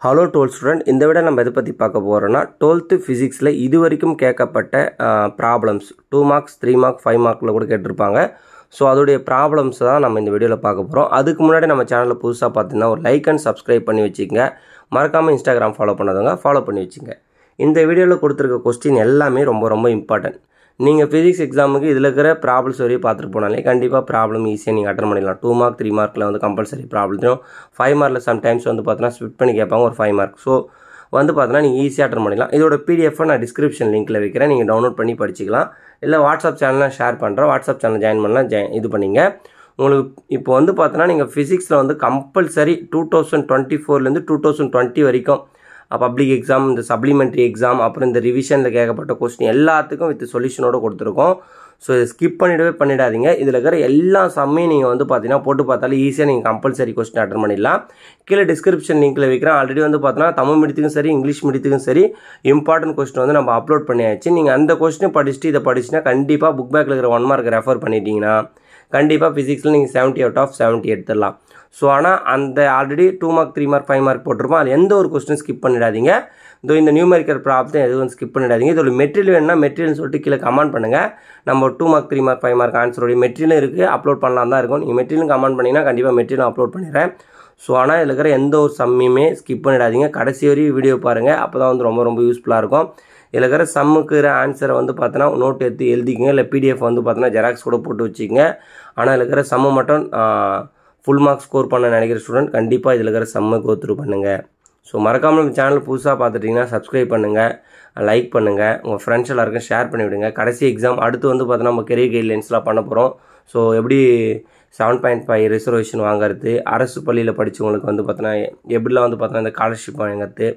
Hello 12th student, இந்த விட நம்ம எதை பற்றி பார்க்க போகிறோன்னா 12th ஃபிசிக்ஸில் இது வரைக்கும் கேட்கப்பட்ட ப்ராப்ளம்ஸ் 2 மார்க்ஸ் 3 மார்க் 5 மார்க்கில் கூட கேட்டிருப்பாங்க. ஸோ அதோடைய ப்ராப்ளம்ஸ் தான் நம்ம இந்த வீடியோவில் பார்க்க போகிறோம். அதுக்கு முன்னாடி நம்ம சேனலில் புதுசாக பார்த்தீங்கன்னா ஒரு லைக் அண்ட் சப்ஸ்கிரைப் பண்ணி வச்சுக்கோங்க. மறக்காமல் இன்ஸ்டாகிராம் ஃபாலோ பண்ணாதவங்க ஃபாலோ பண்ணி வச்சுங்க. இந்த வீடியோவில் கொடுத்துருக்க கொஸ்டின் எல்லாமே ரொம்ப இம்பார்ட்டன்ட். நீங்கள் ஃபிசிக்ஸ் எக்ஸாமுக்கு இதில் இருக்கிற ப்ராப்ளம்ஸ் வரையும் பார்த்துட்டு போனாலே கண்டிப்பாக ப்ராப்ளம் ஈஸியாக நீங்கள் அட்டன் பண்ணிடலாம். 2 மார்க் 3 மார்க்கில் வந்து கம்பல்சரி ப்ராப்ளத்தையும் 5 மார்க்கில் சம்டைம்ஸ் வந்து பார்த்தீங்கன்னா ஸ்பிட் பண்ணி கேட்பாங்க ஒரு 5 மார்க். ஸோ வந்து பார்த்தீங்கன்னா நீங்கள் ஈஸியாக அட்டன் பண்ணிடலாம். இதோட பிடிஎஃப் நான் டிஸ்கிரிப்ஷன் லிங்க்கில் வைக்கிறேன், நீங்கள் டவுன்லோட் பண்ணி படிச்சிக்கலாம். இல்லை வாட்ஸ்அப் சேனலில் ஷேர் பண்ணுறேன், வாட்ஸ்அப் சேனல் ஜாயின் பண்ணலாம், இது பண்ணிங்க. உங்களுக்கு இப்போ வந்து பார்த்தோன்னா நீங்கள் ஃபிசிக்ஸில் வந்து கம்பல்சரி 2024லேருந்து 2020 வரைக்கும் பப்ளிக் எக்ஸாம், இந்த சப்ளிமெண்ட்ரி எக்ஸாம், அப்புறம் இந்த ரிவிஷனில் கேட்கப்பட்ட கொஸ்டின் எல்லாத்துக்கும் வித் சொல்யூஷனோடு கொடுத்துருக்கோம். ஸோ இதை ஸ்கிப் பண்ணிடாதீங்க. இதில் இருக்கிற எல்லா சம்மையும் நீங்கள் வந்து பார்த்தீங்கன்னா போட்டு பார்த்தாலும் ஈஸியாக நீங்கள் கம்பல்சரி கொஸ்டின் அட்டன் பண்ணிடலாம். கீழே டிஸ்கிரிப்ஷன் லிங்க்கில் வைக்கிறேன். ஆல்ரெடி வந்து பார்த்தீங்கன்னா தமிழ் மீடியத்துக்கும் சரி இங்கிலீஷ் மீடியத்துக்கும் சரி இம்பார்ட்டன்ட் கொஸ்டின் வந்து நம்ம அப்லோட் பண்ணியாச்சு. நீங்கள் அந்த கொஸ்டின் படிச்சுட்டு இதை படிச்சுன்னா கண்டிப்பாக புக் பேக்கில் இருக்கிற 1 மார்க் ரெஃபர் பண்ணிட்டீங்கன்னா கண்டிப்பாக ஃபிசிக்ஸில் நீங்கள் 70 out of 70 எடுத்துடலாம். ஸோ ஆனால் அந்த ஆல்ரெடி 2 மார்க் 3 மார்க் 5 மார்க் போட்டிருப்போம், அது எந்த ஒரு கொஸ்டின் ஸ்கிப் பண்ணிடாதீங்க. இந்த நியூமெரிக்கல் ப்ராப்ளம் எதுவும் ஸ்கிப் பண்ணிடாதீங்க. இதோட மெட்டீரியல் வேணும்னா மெட்டீரியல் சொல்லிட்டு கீழே கமெண்ட் பண்ணுங்கள். நம்ம 2 மார்க் 3 மார்க் 5 மார்க் ஆன்சரோடைய மெட்டீரியலும் இருக்குது, அப்லோட் பண்ணலாம் தான் இருக்கும். நீங்கள் மெட்டீரியலும் கமெண்ட் பண்ணிங்கன்னா கண்டிப்பாக மெட்டீரியலும் அப்லோட் பண்ணிடுறேன். ஸோ ஆனால் இதில் இருக்கிற எந்த ஒரு சம்மையுமே ஸ்கிப் பண்ணிடாதீங்க. கடைசி வரையும் வீடியோ பாருங்கள், அப்போ தான் வந்து ரொம்ப யூஸ்ஃபுல்லாக இருக்கும். இதில் இருக்கிற சம்முக்கு ஆன்சரை வந்து பார்த்தோன்னா நோட் எடுத்து எழுதிக்கங்க, இல்லை பிடிஎஃப் வந்து பார்த்தோன்னா ஜெராக்ஸ் கூட போட்டு வச்சுக்கோங்க. ஆனால் இதில் இருக்கிற சம்மு மட்டும் ஃபுல் மார்க் ஸ்கோர் பண்ண நினைக்கிற ஸ்டூடெண்ட் கண்டிப்பாக இதில் இருக்கிற சம்மை கோத்ரூ பண்ணுங்கள். ஸோ மறக்காமல் நம்ம சேனல் புதுசாக பார்த்துட்டிங்கன்னா சப்ஸ்கிரைப் பண்ணுங்கள், லைக் பண்ணுங்கள், உங்கள் ஃப்ரெண்ட்ஸ் எல்லாருக்கும் ஷேர் பண்ணிவிடுங்க. கடைசி எக்ஸாம் அடுத்து வந்து பார்த்தோன்னா நம்ம கெரியர் கைட்லைன்ஸ்லாம் பண்ண போகிறோம். ஸோ எப்படி 7.5 ரிசர்வேஷன் வாங்குறது, அரசு பள்ளியில் படித்தவங்களுக்கு வந்து பார்த்தோன்னா எப்படிலாம் வந்து பார்த்தோன்னா இந்த ஸ்காலர்ஷிப் வாங்குறது,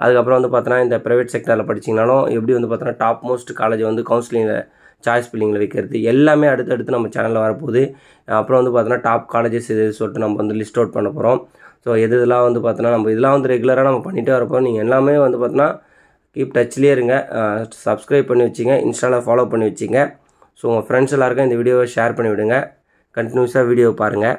அதுக்கப்புறம் வந்து பார்த்தோன்னா இந்த ப்ரைவேட் செக்டரில் படிச்சிங்கனாலும் எப்படி வந்து பார்த்தோன்னா டாப் மோஸ்ட் காலேஜ் வந்து கவுன்சிலிங்கில் சாய்ஸ் பில்லிங்கில் வைக்கிறது எல்லாமே அடுத்தடுத்து நம்ம சேனலில் வரப்போகுது. அப்புறம் வந்து பார்த்தோன்னா டாப் காலேஜஸ் இது சொல்லிட்டு நம்ம வந்து லிஸ்ட் அவுட் பண்ண போகிறோம். ஸோ இதெல்லாம் வந்து பார்த்தோன்னா நம்ம இதெல்லாம் வந்து ரெகுலராக நம்ம பண்ணிகிட்டே வரப்போம். நீங்கள் எல்லாமே வந்து பார்த்தோன்னா கீப் டச்லேயே இருங்க, சப்ஸ்கிரைப் பண்ணி வச்சுங்க, இன்ஸ்டாவில் ஃபாலோ பண்ணி வச்சுங்க. ஸோ உங்கள் ஃப்ரெண்ட்ஸ் எல்லாருக்கும் இந்த வீடியோவை ஷேர் பண்ணி விடுங்க. கண்டினியூஸாக வீடியோ பாருங்கள்.